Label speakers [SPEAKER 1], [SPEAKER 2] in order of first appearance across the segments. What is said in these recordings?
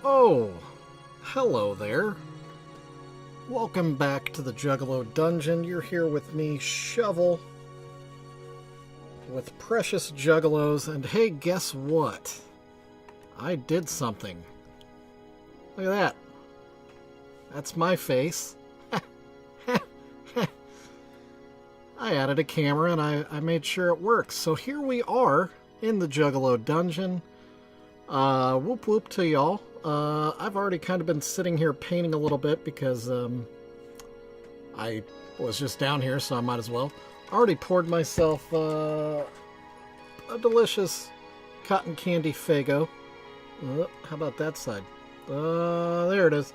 [SPEAKER 1] Oh, hello there. Welcome back to the Juggalo Dungeon. You're here with me, Shovel, with precious Juggalos, and hey, guess what? I did something. Look at that. That's my face. I added a camera and I made sure it works. So here we are in the Juggalo Dungeon. Whoop whoop to y'all. I've already kind of been sitting here painting a little bit because I was just down here, so I might as well. I already poured myself a delicious cotton candy Faygo. How about that side? There it is.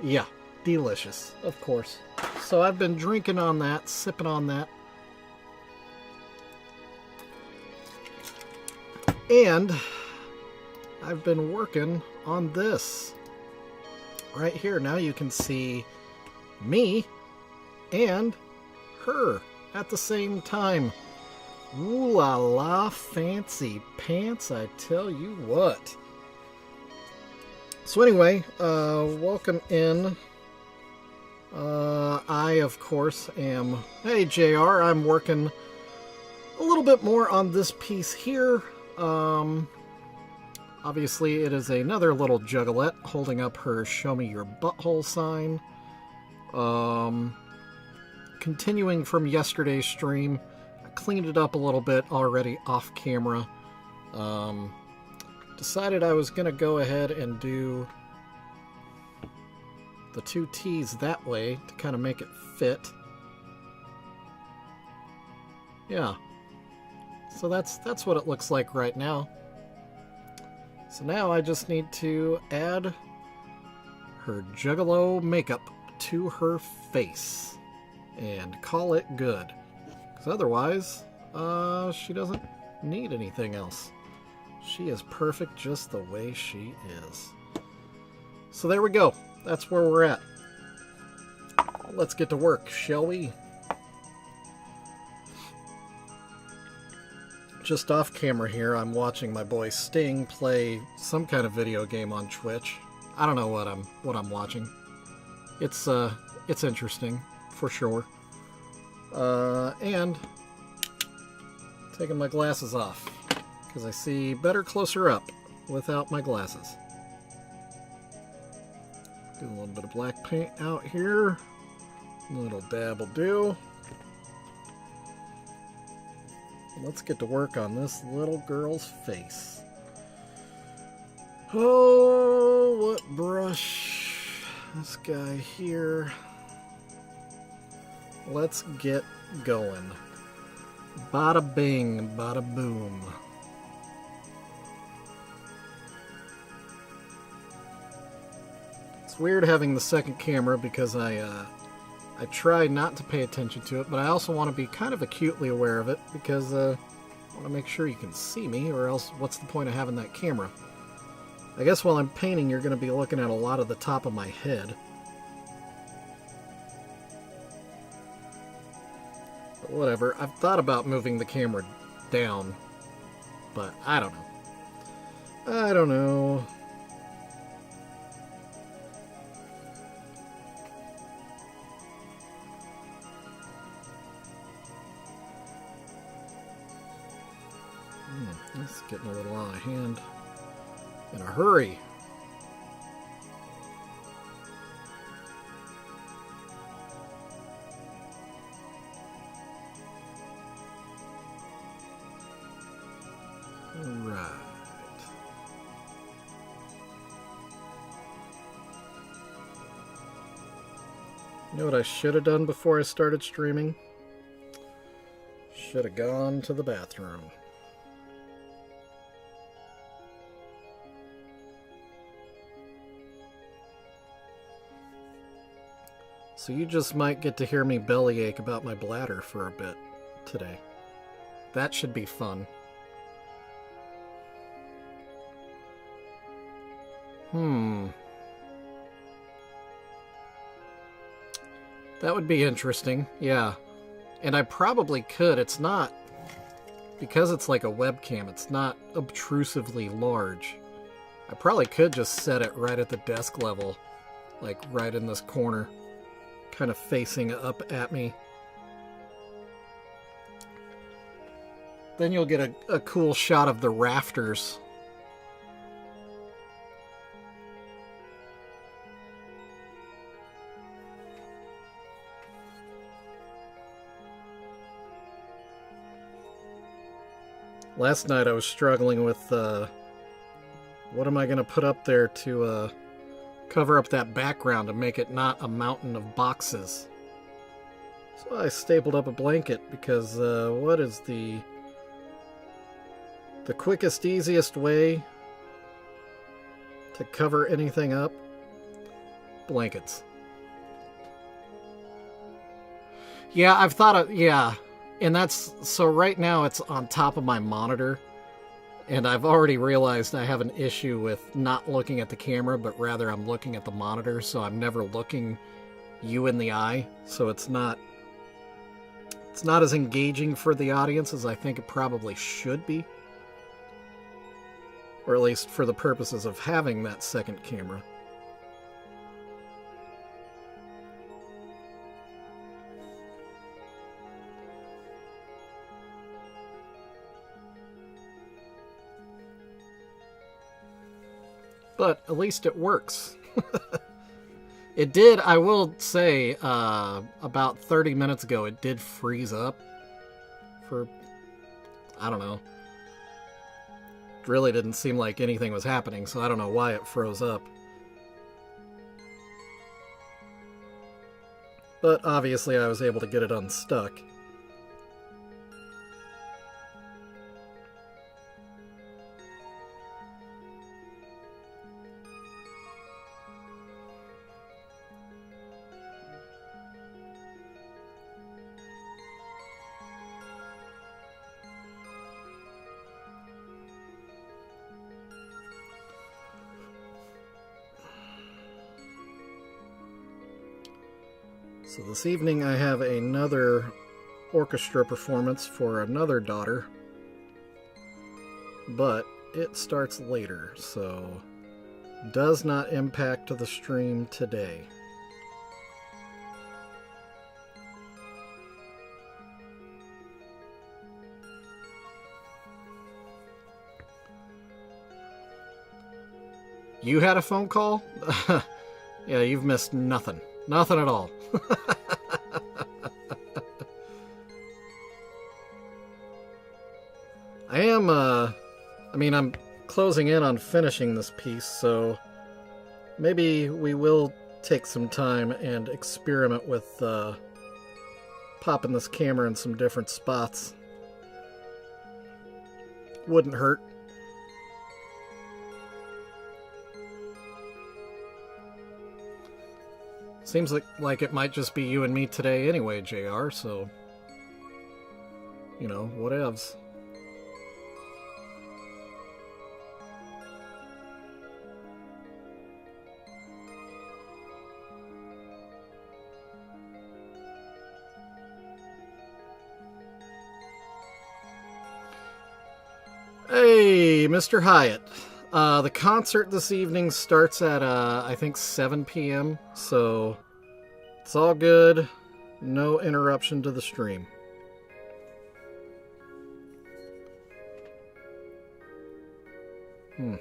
[SPEAKER 1] Yeah, delicious, of course. So I've been drinking on that, sipping on that. And I've been working on this. Right here, now you can see me and her at the same time. Ooh la la, fancy pants, I tell you what. So anyway, welcome in. I, of course, am... Hey, JR, I'm working a little bit more on this piece here. Obviously, it is another little juggalette holding up her show me your butthole sign. Continuing from yesterday's stream, I cleaned it up a little bit already off camera. Decided I was going to go ahead and do the two T's that way to kind of make it fit. Yeah. So that's what it looks like right now. So now I just need to add her Juggalo makeup to her face and call it good. Because otherwise, she doesn't need anything else. She is perfect just the way she is. So there we go. That's where we're at. Let's get to work, shall we? Just off camera here, I'm watching my boy Sting play some kind of video game on Twitch. I don't know what I'm watching. It's interesting for sure. And taking my glasses off because I see better closer up without my glasses. Do a little bit of black paint out here. A little dab will do. Let's get to work on this little girl's face. Oh, what brush? This guy here. Let's get going. Bada bing, bada boom. It's weird having the second camera because I try not to pay attention to it, but I also want to be kind of acutely aware of it because I want to make sure you can see me, or else what's the point of having that camera? I guess while I'm painting, you're going to be looking at a lot of the top of my head. But whatever. I've thought about moving the camera down, but I don't know. I don't know. It's getting a little out of hand. In a hurry. Right. You know what I should have done before I started streaming? Should have gone to the bathroom. So you just might get to hear me bellyache about my bladder for a bit today. That should be fun. That would be interesting, yeah. And I probably could. It's not, because it's like a webcam, it's not obtrusively large. I probably could just set it right at the desk level, like right in this corner, kind of facing up at me. Then you'll get a cool shot of the rafters. Last night I was struggling with what am I going to put up there to cover up that background and make it not a mountain of boxes. So I stapled up a blanket because what is the quickest, easiest way to cover anything up? Blankets. Yeah, I've thought of, yeah. And that's, so right now it's on top of my monitor, and I've already realized I have an issue with not looking at the camera, but rather I'm looking at the monitor, so I'm never looking you in the eye, so it's not as engaging for the audience as I think it probably should be. Or at least for the purposes of having that second camera. But at least it works. It did, I will say, about 30 minutes ago, it did freeze up for, I don't know. It really didn't seem like anything was happening, so I don't know why it froze up. But obviously I was able to get it unstuck. So this evening I have another orchestra performance for another daughter, but it starts later, so does not impact the stream today. You had a phone call? Yeah, you've missed nothing. Nothing at all. I'm closing in on finishing this piece, so maybe we will take some time and experiment with popping this camera in some different spots. Wouldn't hurt. Seems like it might just be you and me today anyway, JR, so, you know, whatevs. Hey, Mr. Hyatt. The concert this evening starts at, I think 7 p.m., so it's all good. No interruption to the stream. Good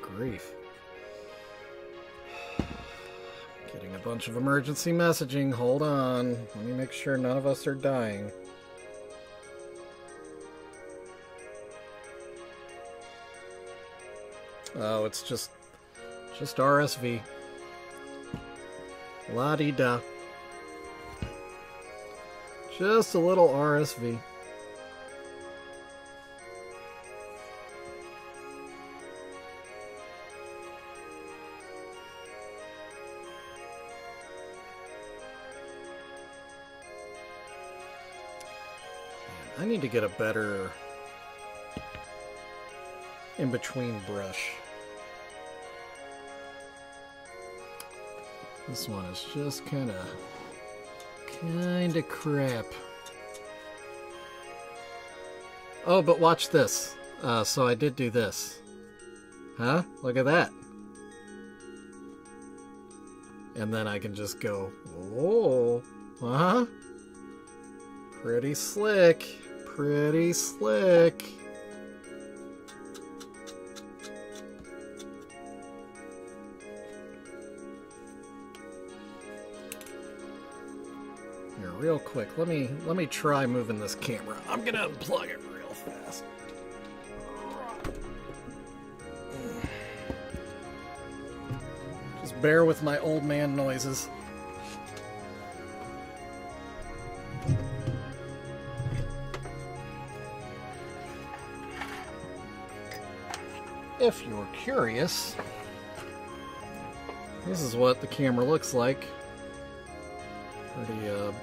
[SPEAKER 1] grief. Getting a bunch of emergency messaging. Hold on. Let me make sure none of us are dying. Oh, it's just RSV. La-di-da. Just a little RSV. I need to get a better in-between brush. This one is just kind of Kinda crap. Oh, but watch this. So I did do this. Huh? Look at that. And then I can just go, whoa. Uh-huh. Pretty slick. Pretty slick. Here, real quick. Let me try moving this camera. I'm gonna unplug it real fast. Just bear with my old man noises. If you're curious, this is what the camera looks like.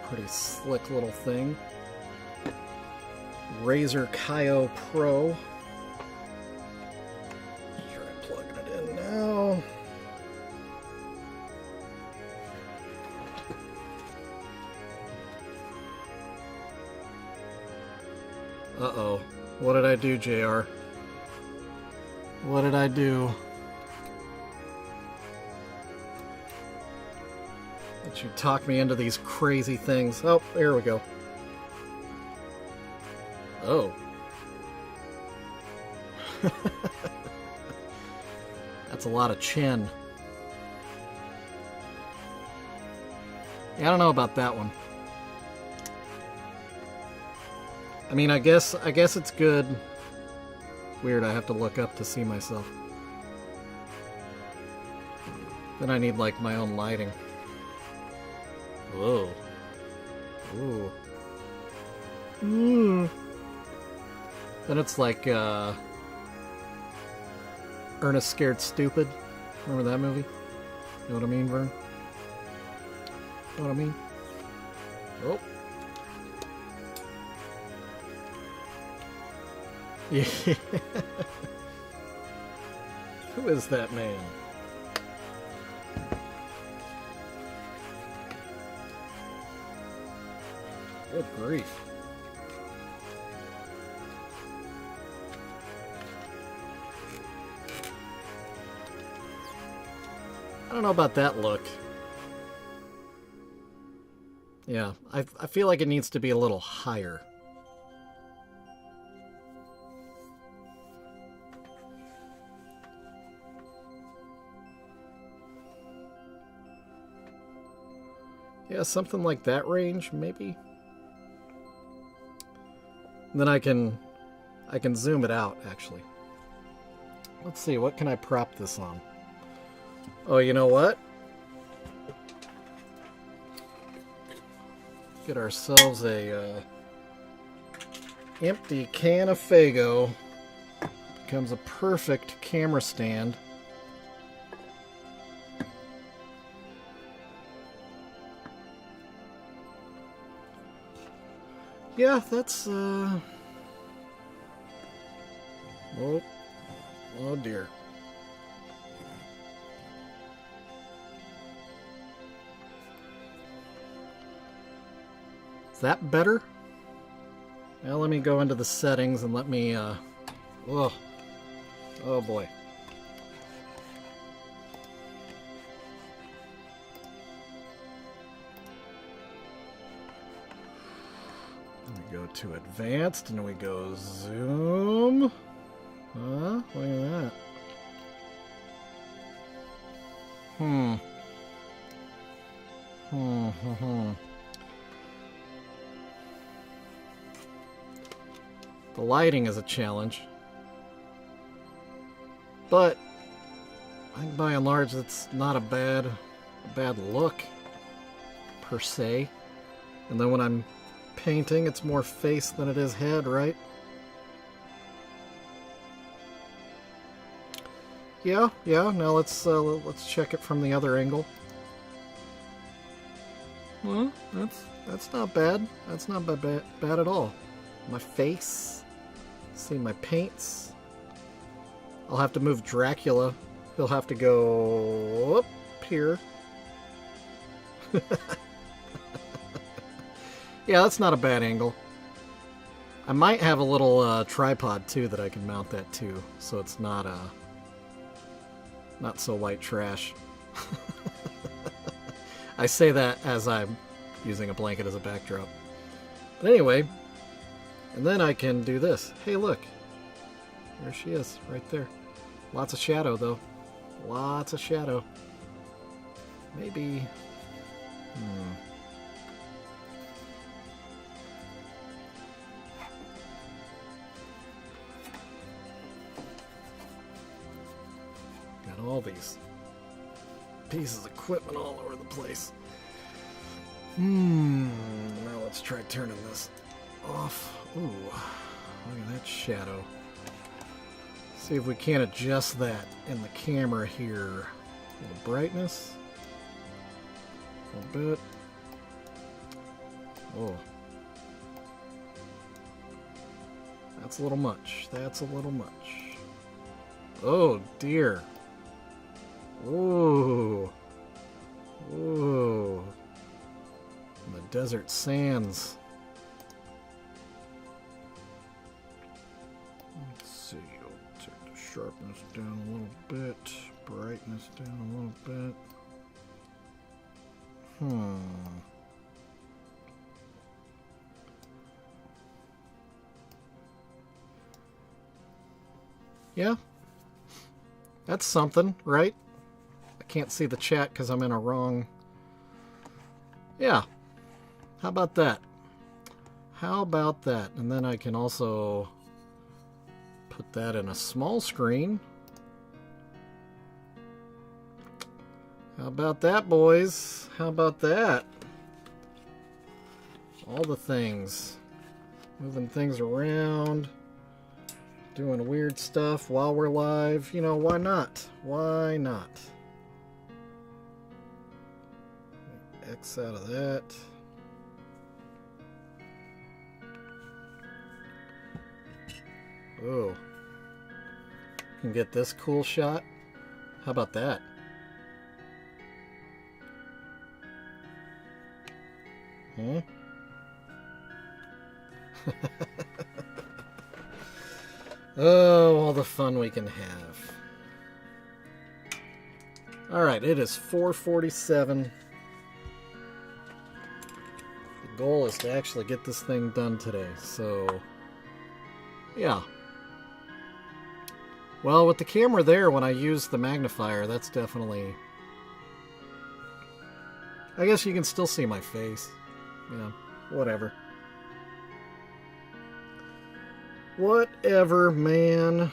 [SPEAKER 1] Pretty slick little thing. Razer Kaio Pro. Try plugging it in now. Uh-oh. What did I do, JR? What did I do? Let you talk me into these crazy things. Oh, there we go. Oh. That's a lot of chin. Yeah, I don't know about that one. I mean, I guess it's good. Weird, I have to look up to see myself. Then I need, like, my own lighting. Whoa. Ooh. Ooh. Then it's like, Ernest Scared Stupid. Remember that movie? Know what I mean, Vern? Know what I mean? Oh. Yeah. Who is that man? Good grief. I don't know about that look. Yeah, I feel like it needs to be a little higher. Yeah, something like that range, maybe. And then I can zoom it out, actually. Let's see, what can I prop this on? Oh, you know what? Get ourselves a empty can of Faygo. Becomes a perfect camera stand. Yeah, that's, oh dear. Is that better? Now let me go into the settings and let me, oh boy. Go to advanced and we go zoom. Look at that. The lighting is a challenge. But I think by and large it's not a bad look per se. And then when I'm painting, it's more face than it is head, right? Yeah. Now let's check it from the other angle. Well, that's not bad. That's not bad at all. My face. See my paints. I'll have to move Dracula. He'll have to go up here. Yeah, that's not a bad angle. I might have a little tripod too that I can mount that to, so it's not so white trash. I say that as I'm using a blanket as a backdrop. But anyway, and then I can do this. Hey, look. There she is, right there. Lots of shadow, though. Lots of shadow. Maybe... Got all these pieces of equipment all over the place. Now let's try turning this off. Ooh, look at that shadow. See if we can't adjust that in the camera here. A little brightness. A little bit. Oh. That's a little much. That's a little much. Oh dear. Ooh. Ooh. The desert sands. Let's see. I'll take the sharpness down a little bit. Brightness down a little bit. Yeah. That's something, right? I can't see the chat because I'm in a wrong... Yeah. How about that? How about that? And then I can also put that in a small screen. How about that, boys? How about that? All the things. Moving things around. Doing weird stuff while we're live. You know, why not? Why not? X out of that. Oh. Can get this cool shot. How about that? Hmm? Oh, all the fun we can have. Alright, it is 4:47. The goal is to actually get this thing done today, so... Yeah. Well, with the camera there, when I use the magnifier, that's definitely... I guess you can still see my face. Yeah, whatever. Whatever, man.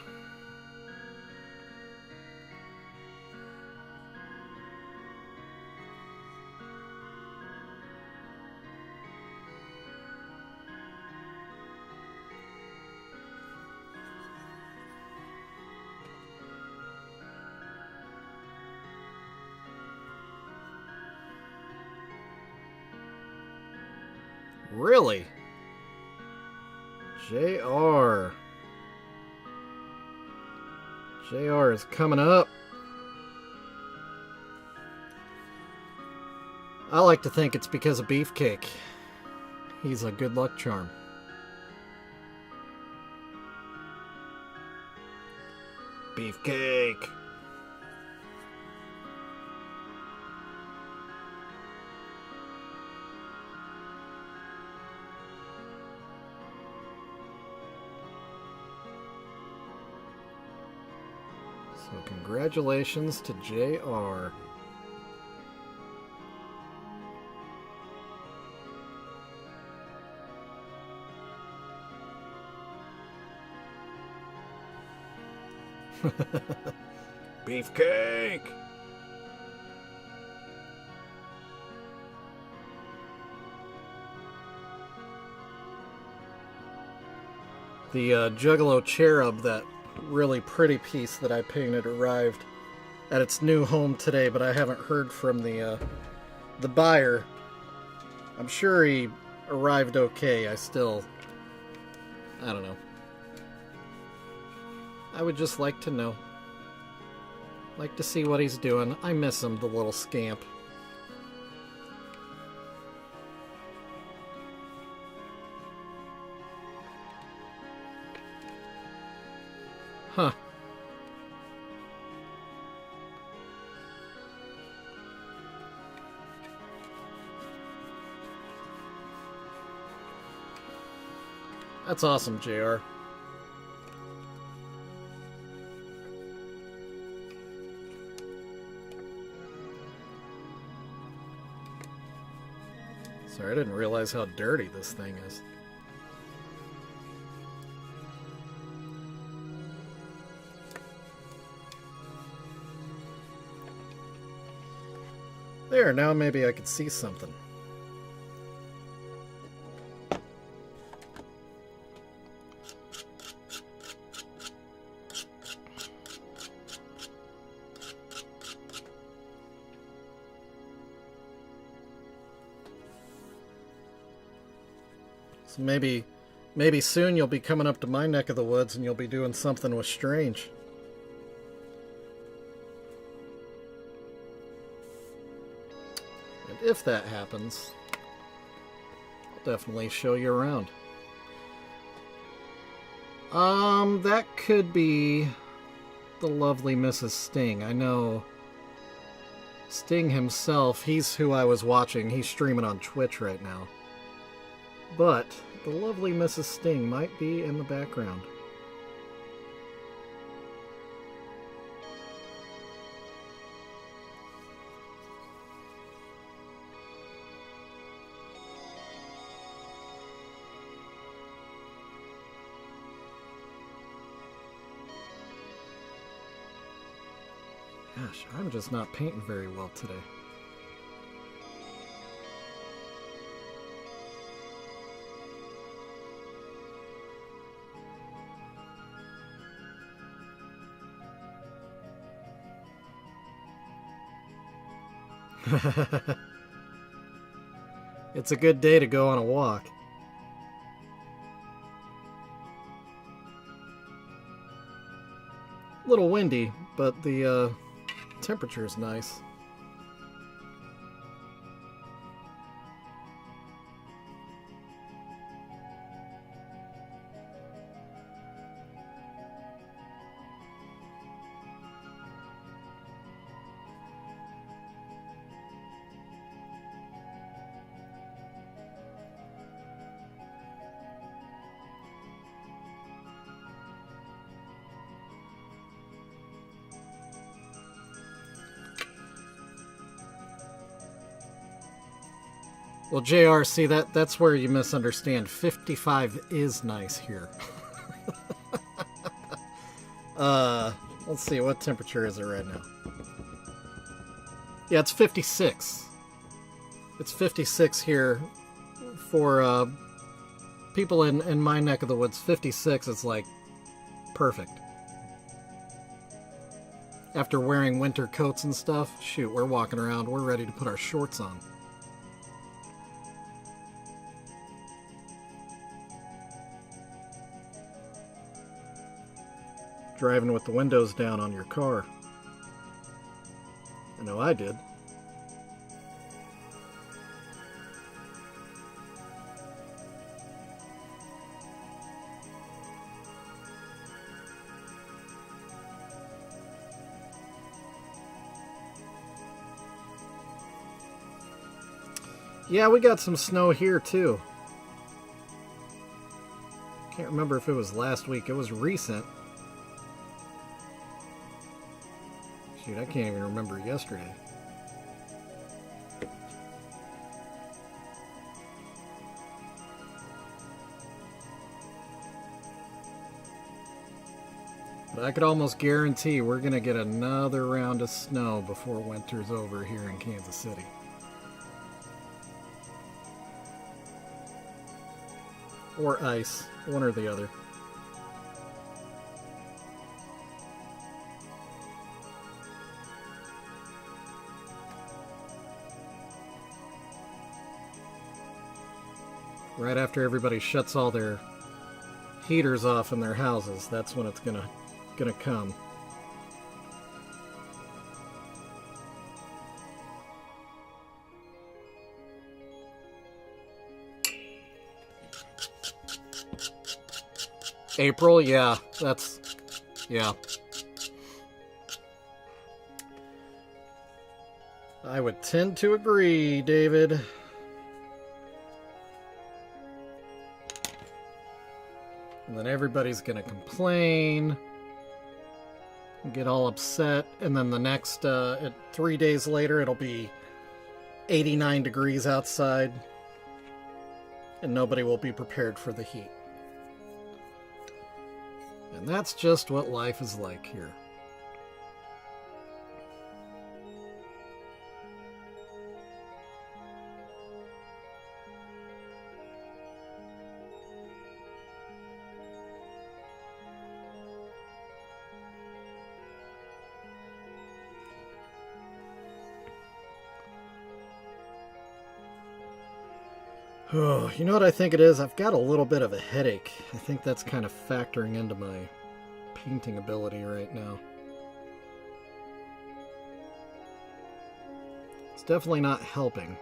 [SPEAKER 1] Really? JR. JR is coming up. I like to think it's because of Beefcake. He's a good luck charm. Beefcake. So congratulations to JR. Beefcake! The Juggalo cherub, that really pretty piece that I painted, arrived at its new home today, but I haven't heard from the buyer. I'm sure he arrived okay. I don't know. I would just like to know. Like to see what he's doing. I miss him, the little scamp. That's awesome, JR. Sorry, I didn't realize how dirty this thing is. There, now maybe I could see something. So maybe soon you'll be coming up to my neck of the woods and you'll be doing something with Strange. If that happens, I'll definitely show you around. That could be the lovely Mrs. Sting. I know Sting himself, he's who I was watching. He's streaming on Twitch right now. But the lovely Mrs. Sting might be in the background. Gosh, I'm just not painting very well today. It's a good day to go on a walk. A little windy, but the temperature is nice. Well, JR, see, that's where you misunderstand. 55 is nice here. Let's see, what temperature is it right now? Yeah, it's 56. It's 56 here for people in my neck of the woods. 56 is like perfect. After wearing winter coats and stuff, shoot, we're walking around, we're ready to put our shorts on. Driving with the windows down on your car. I know I did. Yeah, we got some snow here too. Can't remember if it was last week. It was recent. Shoot, I can't even remember yesterday. But I could almost guarantee we're going to get another round of snow before winter's over here in Kansas City. Or ice, one or the other. Right after everybody shuts all their heaters off in their houses, that's when it's gonna come. April, yeah, yeah. I would tend to agree, David. And then everybody's gonna complain, get all upset, and then the next 3 days later it'll be 89 degrees outside, and nobody will be prepared for the heat. And that's just what life is like here. Oh, you know what I think it is? I've got a little bit of a headache. I think that's kind of factoring into my painting ability right now. It's definitely not helping.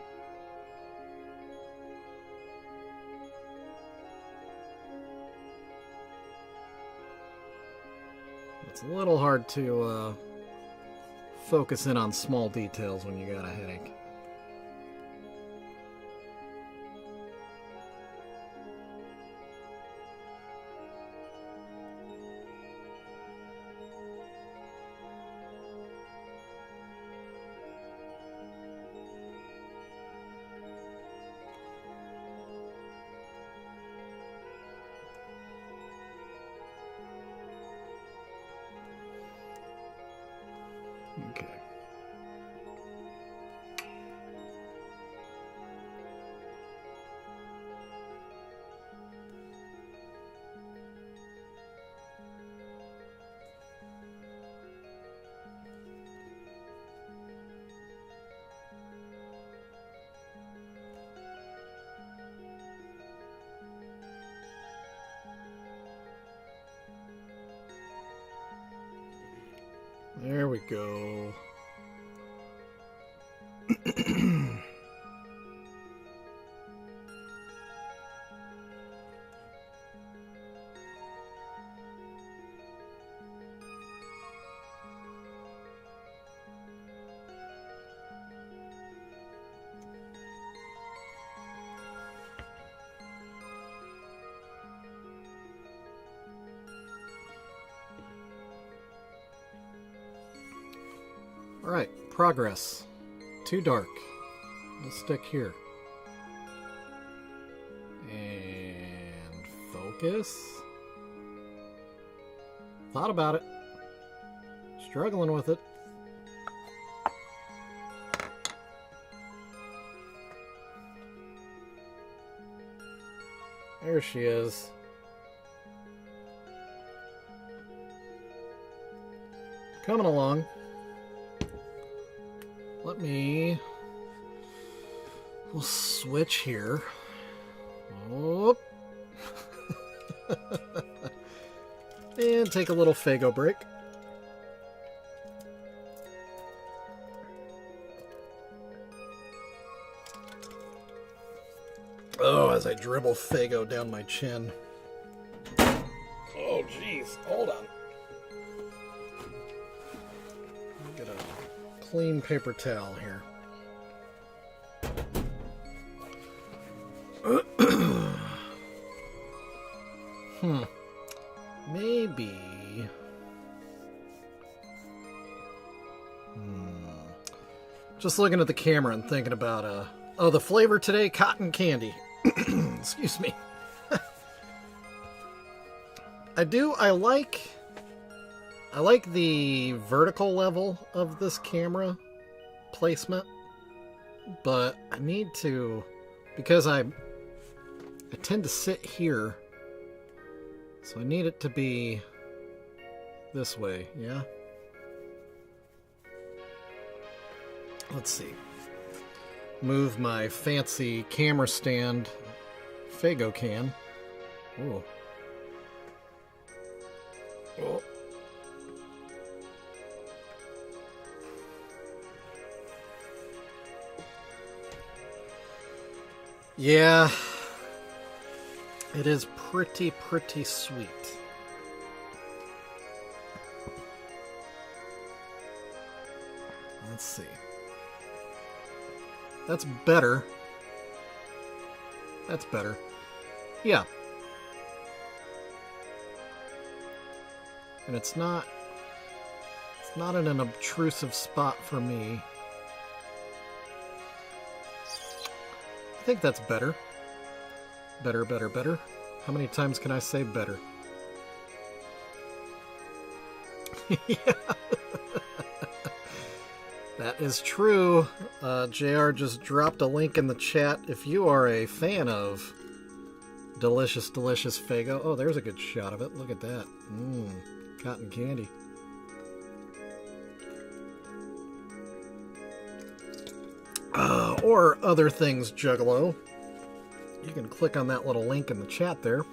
[SPEAKER 1] It's a little hard to focus in on small details when you got a headache. Okay. There we go. Alright, progress. Too dark. We'll stick here. And focus. Thought about it. Struggling with it. There she is. Coming along. We'll switch here. Oh. And take a little Fago break. Oh, as I dribble Fago down my chin. Oh, jeez. Hold on. Get a clean paper towel here. Maybe. Just looking at the camera and thinking about, oh, the flavor today, cotton candy. Excuse me. I like the vertical level of this camera placement, but I need to, because I tend to sit here, so I need it to be this way, yeah? Let's see. Move my fancy camera stand Fago can. Ooh. Oh. Yeah. It is pretty sweet. Let's see. That's better. That's better. Yeah. And it's not in an obtrusive spot for me. I think that's better. Better, better, better. How many times can I say better? Yeah. That is true. JR just dropped a link in the chat. If you are a fan of delicious, delicious Faygo. Oh, there's a good shot of it. Look at that. Cotton candy. Or other things, Juggalo. You can click on that little link in the chat there,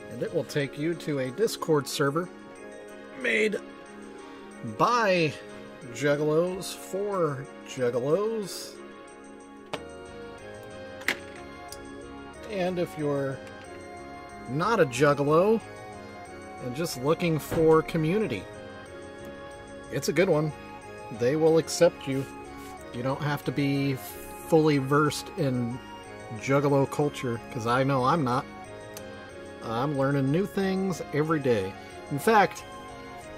[SPEAKER 1] and it will take you to a Discord server made by Juggalos for Juggalos. And if you're not a Juggalo and just looking for community, it's a good one. They will accept you. You don't have to be fully versed in Juggalo culture, because I know I'm not. I'm learning new things every day. In fact,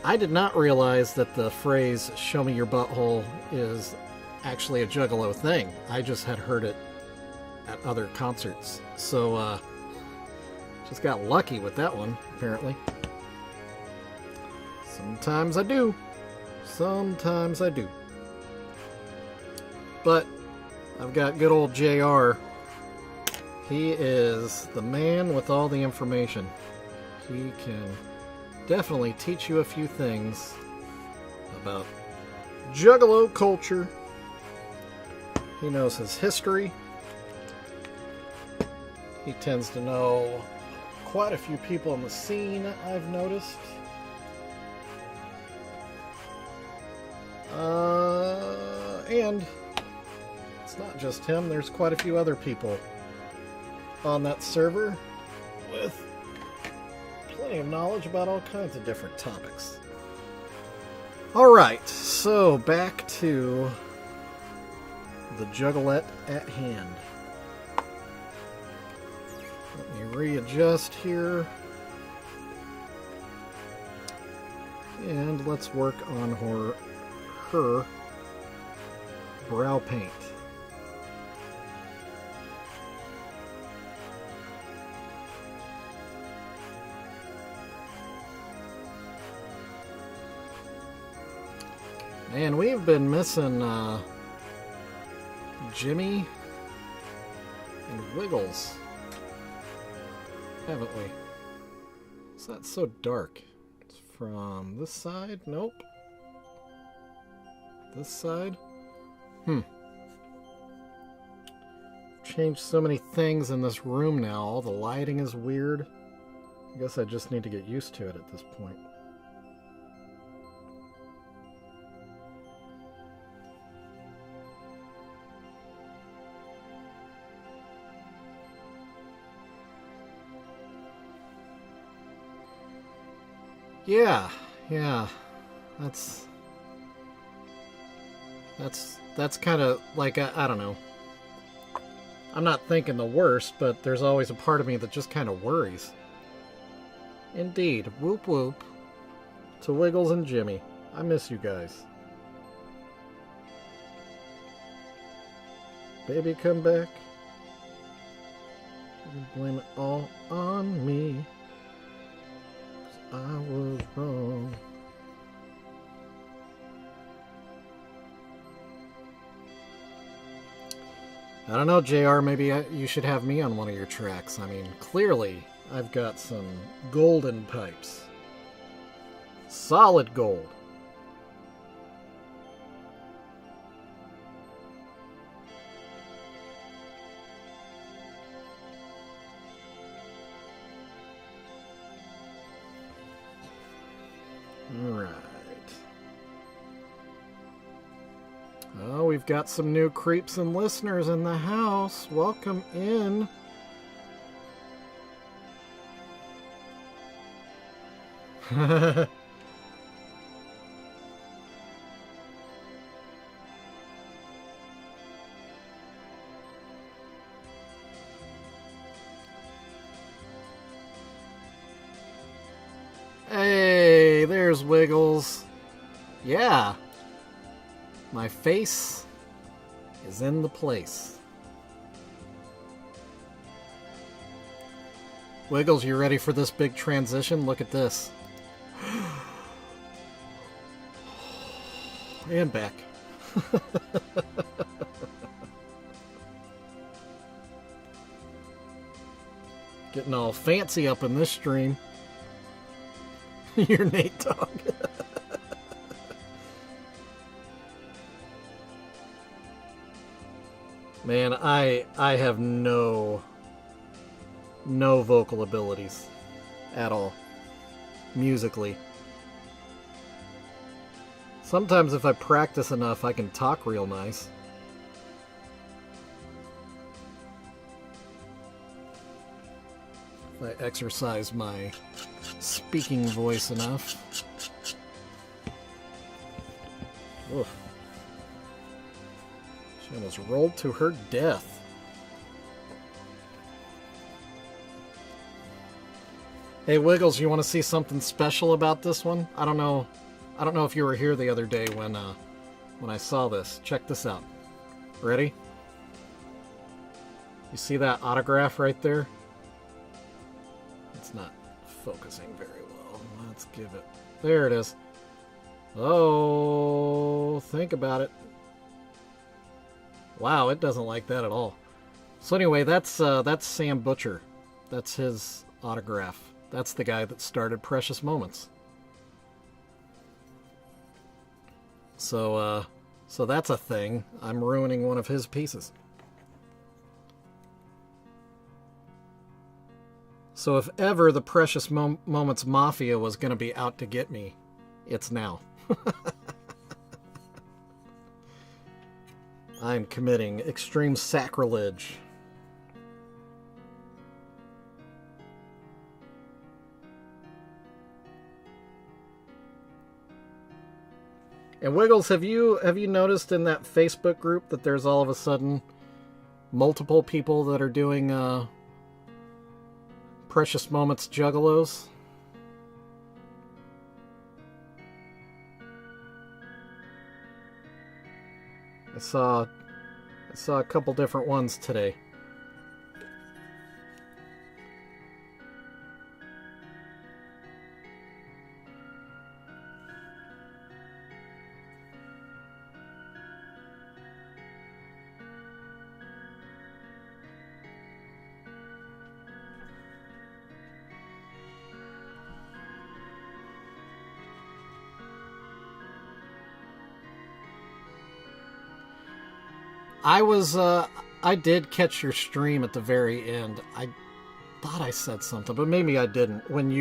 [SPEAKER 1] I did not realize that the phrase "show me your butthole" is actually a Juggalo thing. I just had heard it at other concerts. So, just got lucky with that one, apparently. Sometimes I do. Sometimes I do. But I've got good old JR. He is the man with all the information. He can definitely teach you a few things about Juggalo culture. He knows his history. He tends to know quite a few people in the scene, I've noticed. And it's not just him, there's quite a few other people on that server with plenty of knowledge about all kinds of different topics. Alright, so back to the juggalette at hand. Let me readjust here. And let's work on her brow paint. Man, we've been missing Jimmy and Wiggles, haven't we? Is that so dark? It's from this side? Nope. This side? Changed so many things in this room now. All the lighting is weird. I guess I just need to get used to it at this point. Yeah. That's kind of like, I don't know. I'm not thinking the worst, but there's always a part of me that just kind of worries. Indeed. Whoop whoop to Wiggles and Jimmy. I miss you guys. Baby, come back. You blame it all on me. I was wrong. I don't know, JR, maybe you should have me on one of your tracks. I mean, clearly, I've got some golden pipes. Solid gold. Alright. Oh, we've got some new creeps and listeners in the house. Welcome in. Hey, There's Wiggles. Yeah. My face is in the place. Wiggles, you ready for this big transition? Look at this. And back. Getting all fancy up in this stream. You're Nate Dogg. Man, I have no vocal abilities at all, musically. Sometimes if I practice enough, I can talk real nice. If I exercise my speaking voice enough. Oof. She almost rolled to her death. Hey Wiggles, you want to see something special about this one? I don't know if you were here the other day when I saw this. Check this out. Ready? You see that autograph right there? It's not focusing very well. Let's give it. There it is. Oh, think about it. Wow, it doesn't like that at all. So anyway, that's Sam Butcher. That's his autograph. That's the guy that started Precious Moments. So that's a thing. I'm ruining one of his pieces. So if ever the Precious Moments Mafia was going to be out to get me, it's now. I'm committing extreme sacrilege. And Wiggles, have you noticed in that Facebook group that there's all of a sudden multiple people that are doing Precious Moments Juggalos? I saw a couple different ones today. I did catch your stream at the very end. I thought I said something, but maybe I didn't. When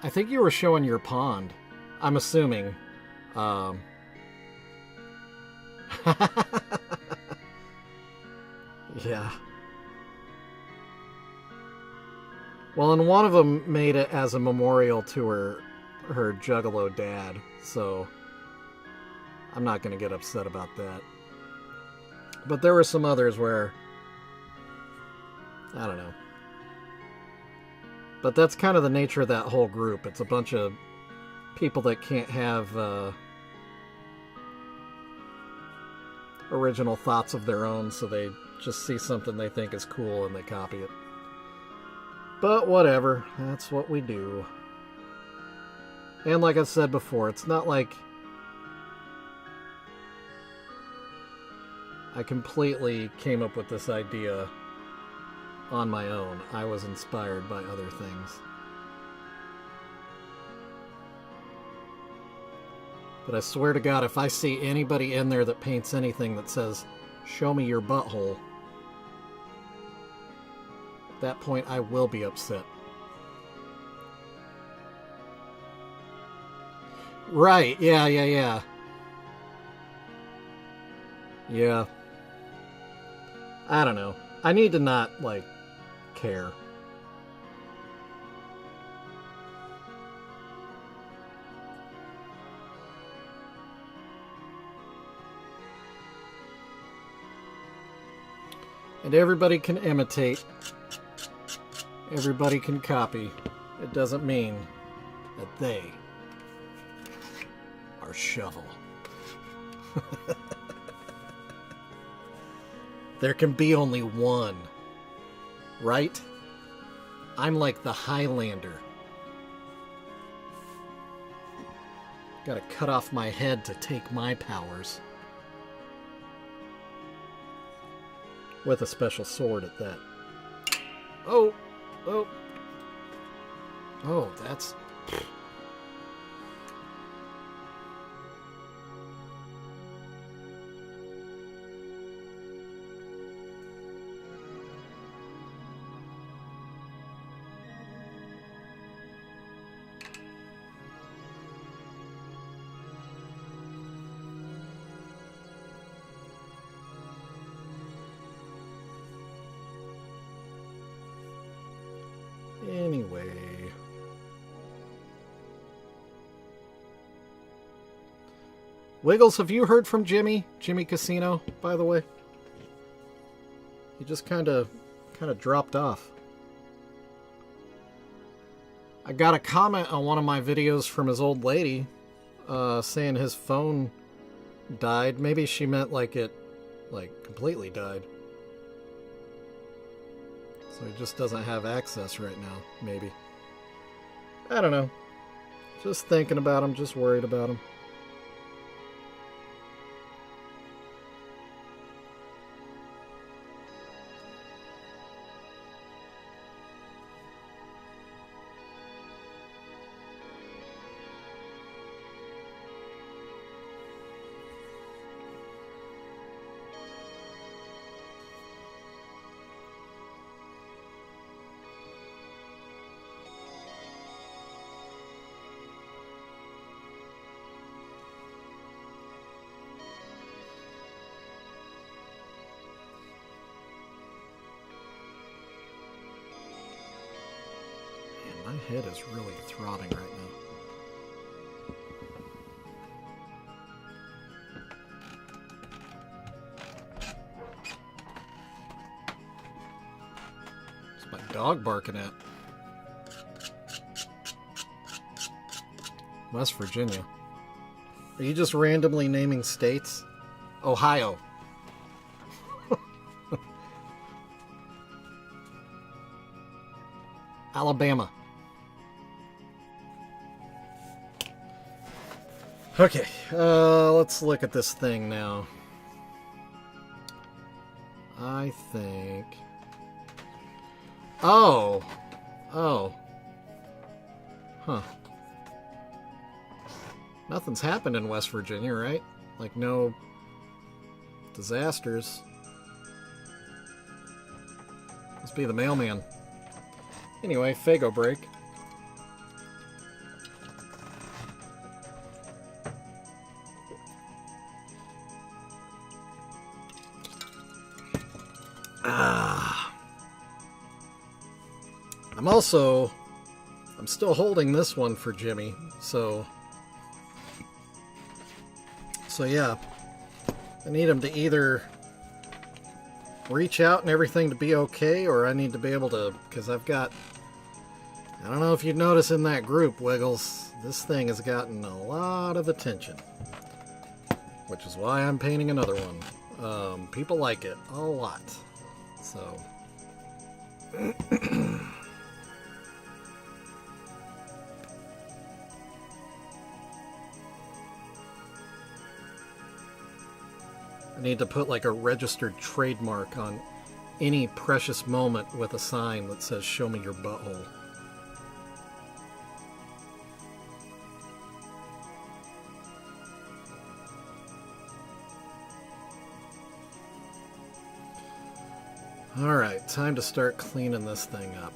[SPEAKER 1] I think you were showing your pond. I'm assuming. Yeah. Well, and one of them made it as a memorial to her Juggalo dad, so I'm not going to get upset about that. But there were some others where, I don't know. But that's kind of the nature of that whole group. It's a bunch of people that can't have original thoughts of their own, so they just see something they think is cool and they copy it. But whatever, that's what we do. And like I said before, it's not like I completely came up with this idea on my own. I was inspired by other things. But I swear to God, if I see anybody in there that paints anything that says, "Show me your butthole," at that point I will be upset. Right, yeah. Yeah. I don't know. I need to not, care. And everybody can imitate. Everybody can copy. It doesn't mean that they are Shovel. There can be only one, right? I'm like the Highlander. Gotta cut off my head to take my powers. With a special sword at that. Oh! Oh! Oh, that's... Anyway... Wiggles, have you heard from Jimmy? Jimmy Casino, by the way? He just kind of dropped off. I got a comment on one of my videos from his old lady, saying his phone died. Maybe she meant like it, completely died. So he just doesn't have access right now, maybe. I don't know. Just thinking about him, just worried about him. My head is really throbbing right now. What's my dog barking at? West Virginia. Are you just randomly naming states? Ohio. Alabama. Okay, let's look at this thing now. I think... Oh! Huh. Nothing's happened in West Virginia, right? Like, no disasters. Must be the mailman. Anyway, Fago break. I'm still holding this one for Jimmy, so yeah, I need him to either reach out and everything to be okay, or I need to be able to, because I don't know if you'd notice in that group, Wiggles, this thing has gotten a lot of attention, which is why I'm painting another one. People like it a lot, so... I need to put like a registered trademark on any precious moment with a sign that says, "Show me your butthole." Alright, time to start cleaning this thing up.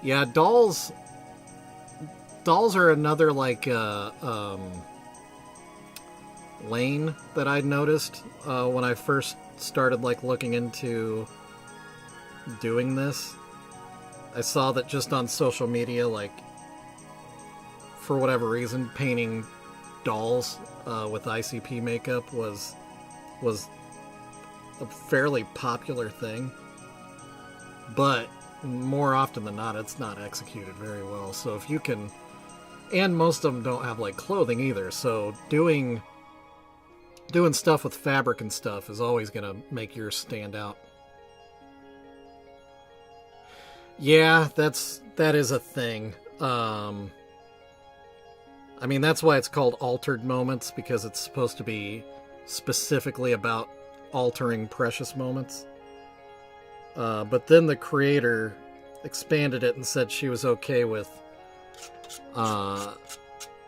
[SPEAKER 1] Yeah, dolls are another, like, lane that I'd noticed when I first started, like, looking into doing this. I saw that just on social media, like, for whatever reason, painting dolls with ICP makeup was a fairly popular thing, but more often than not, it's not executed very well. So if you can, and most of them don't have like clothing either. So doing stuff with fabric and stuff is always gonna make yours stand out. Yeah, that is a thing. I mean, that's why it's called altered moments, because it's supposed to be specifically about altering precious moments. But then the creator expanded it and said she was okay with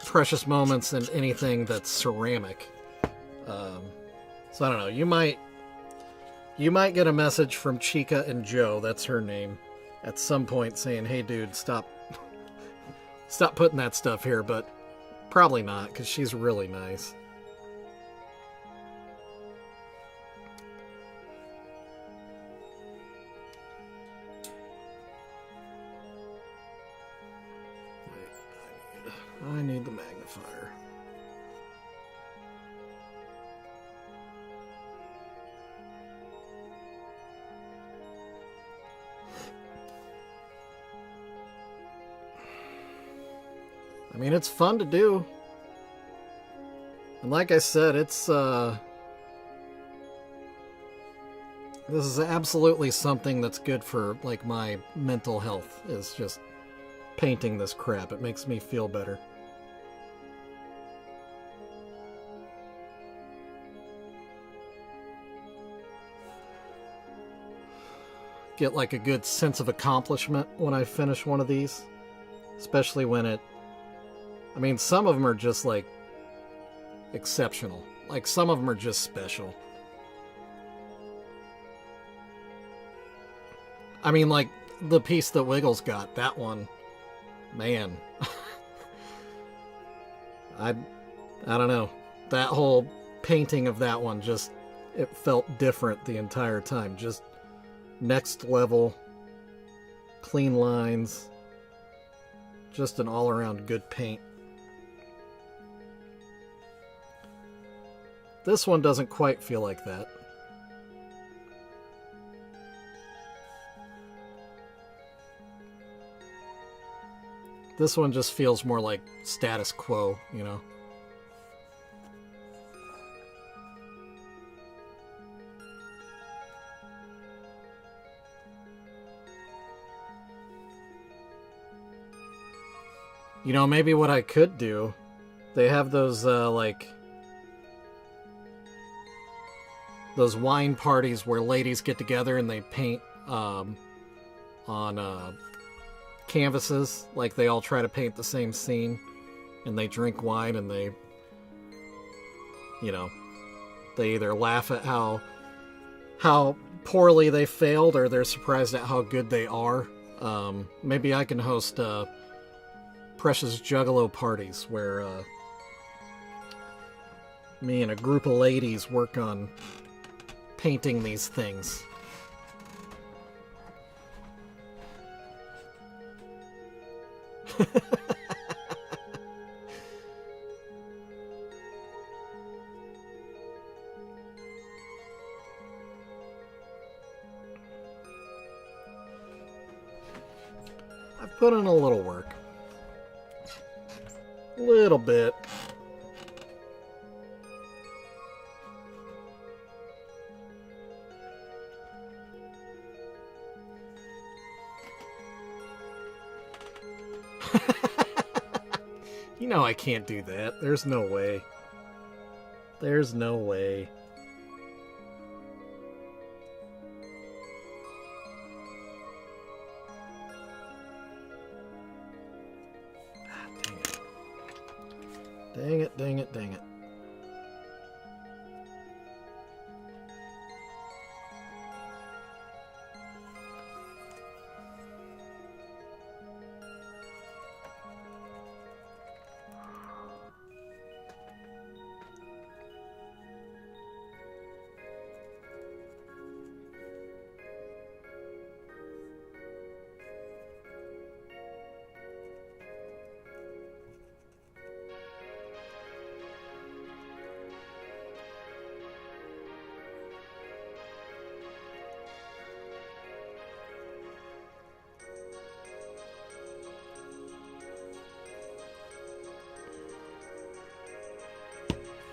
[SPEAKER 1] precious moments and anything that's ceramic. So I don't know. You might get a message from Chica and Joe, that's her name, at some point saying, "Hey, dude, stop putting that stuff here." But probably not, because she's really nice. I need the magnifier. I mean, it's fun to do. And like I said, it's this is absolutely something that's good for like my mental health, is just painting this crap. It makes me feel better. Get like a good sense of accomplishment when I finish one of these, especially when it, I mean, some of them are just like exceptional. Like some of them are just special. I mean, like the piece that Wiggles got, that one, man. I don't know. That whole painting of that one just, it felt different the entire time. Just next level, clean lines, just an all-around good paint. This one doesn't quite feel like that. This one just feels more like status quo, you know? You know, maybe what I could do, they have those, like, those wine parties where ladies get together and they paint on canvases. Like, they all try to paint the same scene, and they drink wine, and they, you know, they either laugh at how poorly they failed, or they're surprised at how good they are. Maybe I can host Precious Juggalo parties where me and a group of ladies work on painting these things. I've put in a little work. Little bit. You know I can't do that. There's no way. There's no way. Dang it, dang it, dang it.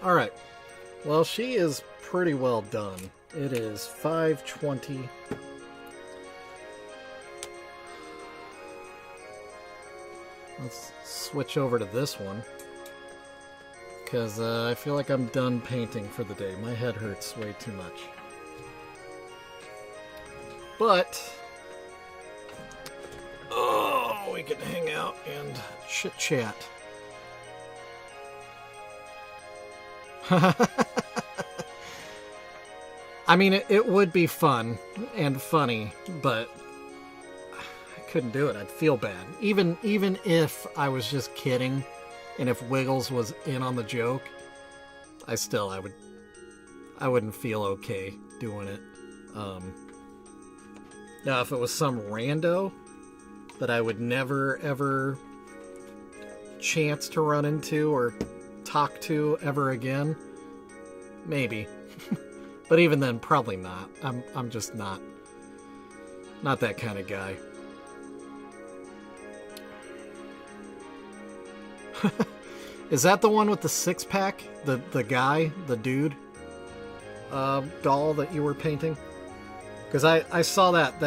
[SPEAKER 1] Alright. Well, she is pretty well done. It is 5:20. Let's switch over to this one. Because I feel like I'm done painting for the day. My head hurts way too much. But... oh, we can hang out and chit-chat. I mean, it would be fun and funny, but I couldn't do it. I'd feel bad. Even if I was just kidding, and if Wiggles was in on the joke, I wouldn't feel okay doing it. Now, if it was some rando that I would never, ever chance to run into or talk to ever again, maybe. But even then, probably not. I'm just not that kind of guy. Is that the one with the six-pack? The guy, the dude doll that you were painting? Because I saw that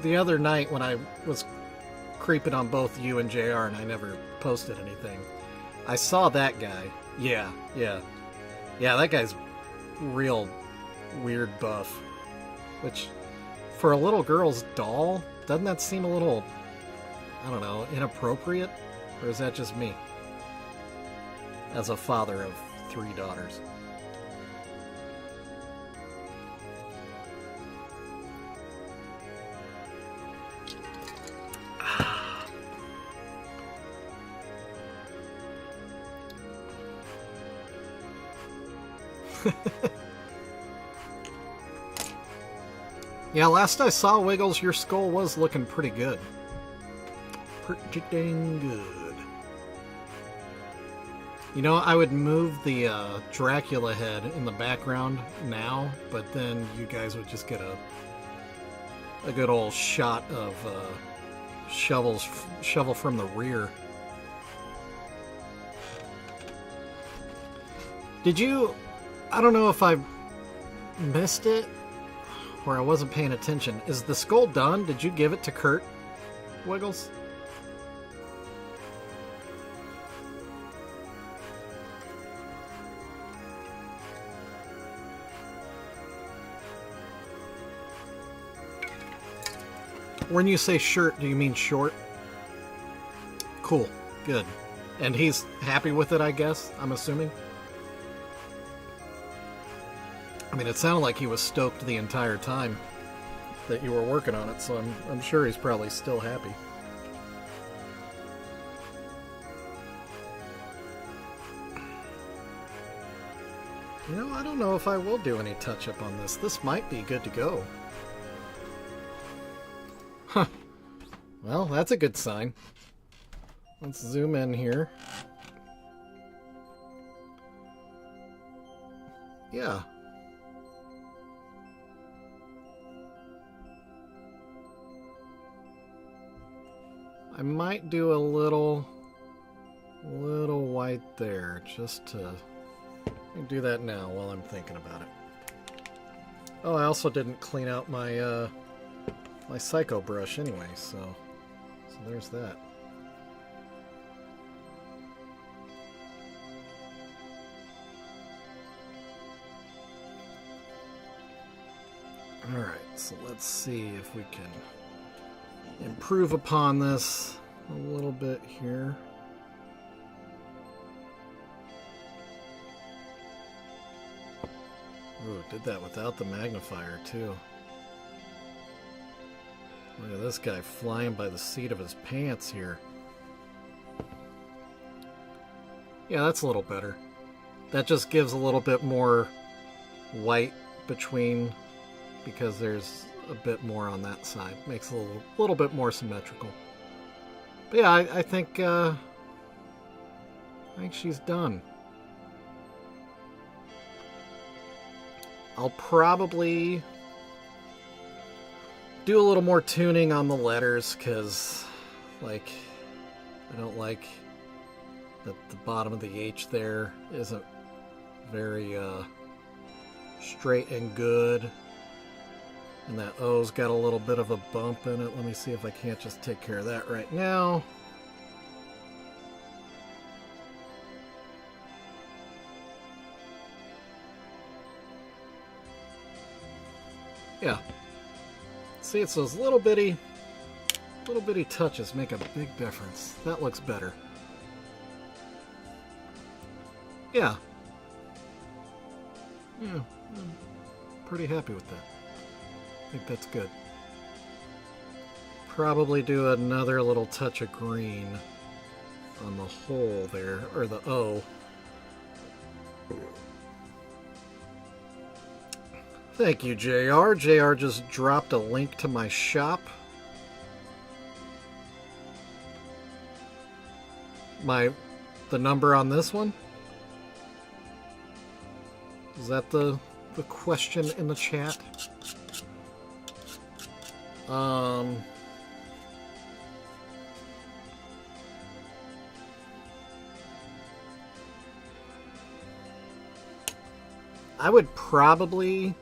[SPEAKER 1] the other night when I was creeping on both you and JR and I never posted anything. I saw that guy. Yeah, that guy's real weird buff. Which, for a little girl's doll, doesn't that seem a little, I don't know, inappropriate? Or is that just me? As a father of 3 daughters. Yeah, last I saw, Wiggles, your skull was looking pretty good. Pretty dang good. You know, I would move the Dracula head in the background now, but then you guys would just get a good old shot of shovel from the rear. Did you... I don't know if I missed it or I wasn't paying attention. Is the skull done? Did you give it to Kurt, Wiggles? When you say shirt, do you mean short? Cool. Good. And he's happy with it, I guess, I'm assuming? I mean, it sounded like he was stoked the entire time that you were working on it, so I'm sure he's probably still happy. You know, I don't know if I will do any touch-up on this. This might be good to go. Huh. Well, that's a good sign. Let's zoom in here. Yeah. I might do a little white there, just to... Let me do that now while I'm thinking about it. Oh, I also didn't clean out my my Psycho brush anyway, so there's that. Alright, so let's see if we can improve upon this a little bit here. Ooh, did that without the magnifier too. Look at this guy flying by the seat of his pants here. Yeah, that's a little better. That just gives a little bit more white between, because there's a bit more on that side. Makes it a little bit more symmetrical. But yeah, I think she's done. I'll probably do a little more tuning on the letters, because, like, I don't like that the bottom of the H there isn't Very straight and good. And that O's got a little bit of a bump in it. Let me see if I can't just take care of that right now. Yeah. See, it's those little bitty touches make a big difference. That looks better. Yeah. Yeah, I'm pretty happy with that. I think that's good. Probably do another little touch of green on the hole there, or the O. Thank you, JR. JR just dropped a link to my shop. The number on this one? Is that the question in the chat? I would probably,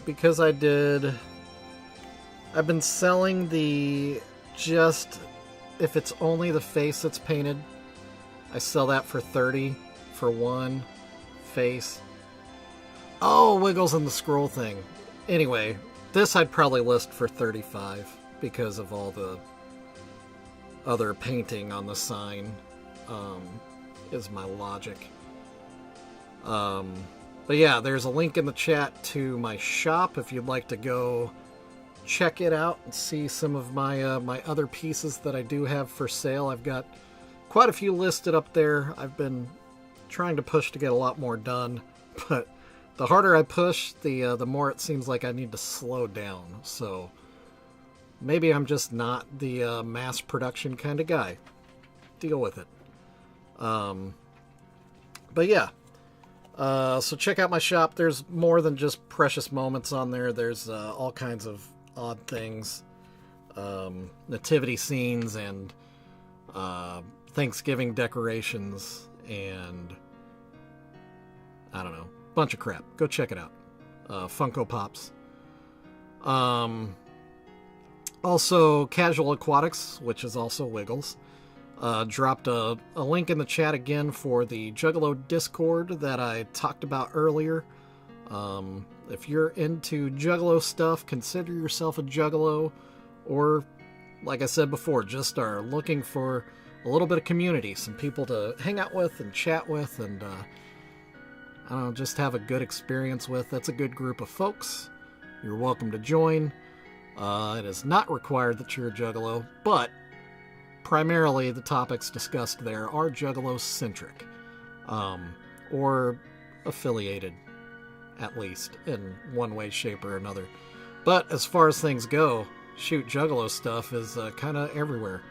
[SPEAKER 1] because I've been selling if it's only the face that's painted, I sell that for 30 for one face. Oh, Wiggles and the scroll thing. Anyway, this I'd probably list for 35 because of all the other painting on the sign, is my logic. But yeah, there's a link in the chat to my shop if you'd like to go check it out and see some of my my other pieces that I do have for sale. I've got quite a few listed up there. I've been trying to push to get a lot more done, but the harder I push, the more it seems like I need to slow down. So maybe I'm just not the mass production kind of guy. Deal with it. But yeah, so check out my shop. There's more than just precious moments on there. There's all kinds of odd things, nativity scenes and Thanksgiving decorations and I don't know, bunch of crap. Go check it out. Funko Pops. Also Casual Aquatics, which is also Wiggles, dropped a link in the chat again for the Juggalo Discord that I talked about earlier. If you're into Juggalo stuff, consider yourself a Juggalo, or, like I said before, just are looking for a little bit of community, some people to hang out with and chat with, and I don't know, just have a good experience with. That's a good group of folks. You're welcome to join. It is not required that you're a Juggalo, but primarily the topics discussed there are Juggalo-centric, or affiliated, at least, in one way, shape, or another. But as far as things go, shoot, Juggalo stuff is kind of everywhere.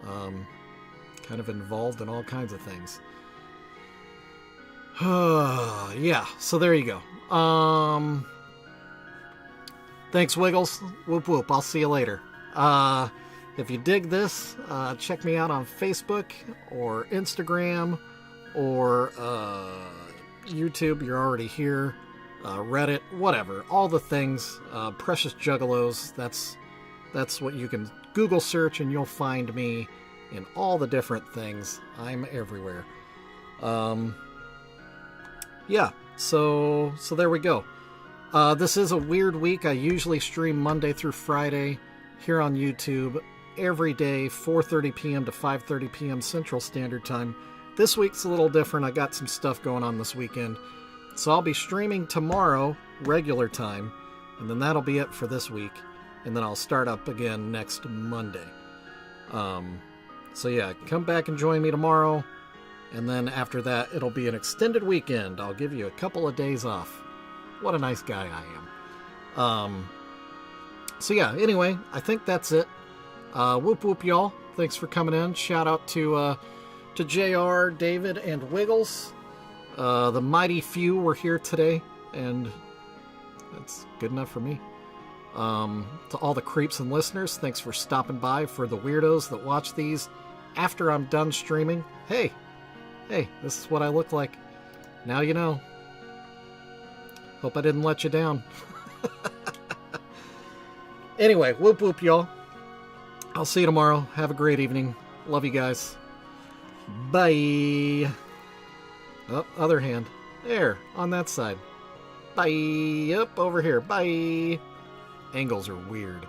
[SPEAKER 1] Kind of involved in all kinds of things. Yeah, so there you go. Thanks, Wiggles. Whoop whoop, I'll see you later. If you dig this, check me out on Facebook or Instagram or YouTube. You're already here. Reddit, whatever. All the things. Precious Juggalos. That's what you can Google search and you'll find me in all the different things. I'm everywhere. Yeah, so there we go. This is a weird week. I usually stream Monday through Friday here on YouTube every day, 4:30 p.m. to 5:30 p.m. Central Standard Time. This week's a little different. I got some stuff going on this weekend. So I'll be streaming tomorrow, regular time, and then that'll be it for this week. And then I'll start up again next Monday. So yeah, come back and join me tomorrow. And then after that, it'll be an extended weekend. I'll give you a couple of days off. What a nice guy I am. So yeah, anyway, I think that's it. Whoop whoop, y'all. Thanks for coming in. Shout out to JR, David, and Wiggles. The mighty few were here today, and that's good enough for me. To all the creeps and listeners, thanks for stopping by. For the weirdos that watch these after I'm done streaming, hey, hey, this is what I look like. Now you know. Hope I didn't let you down. Anyway, whoop whoop, y'all. I'll see you tomorrow. Have a great evening. Love you guys. Bye. Oh, other hand. There, on that side. Bye. Up over here. Bye. Angles are weird.